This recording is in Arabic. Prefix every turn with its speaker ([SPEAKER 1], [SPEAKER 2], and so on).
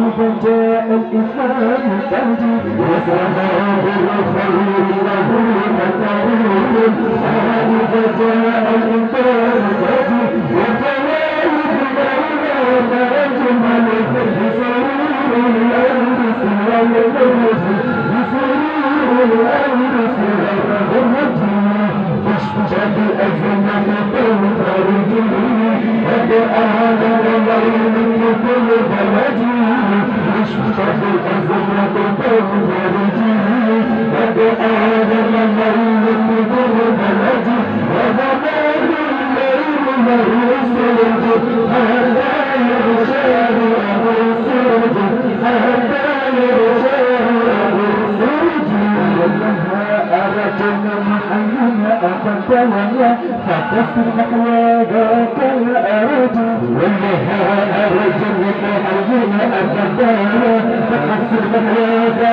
[SPEAKER 1] إذا جاء الإسلام تهدي وسماه الخير له متعود إذا جاء الإسلام تهدي وجلال المولى أجمل بسرور الأرض سوى الوجه بسرور الأرض سوى الوجه اشتد أزمة تنفرد قد آذر الليل كل بلدي اشتد أزمة تنفرد قد آذر الليل كل بلدي وزمان الليل له سرد هذا يرشاد أبو السرد هذا يرشاد أبو السرد ولها أردنا محينا أبدا فتصبح يداك الأرض ولها أردنا محينا أبدا فتصبح يداك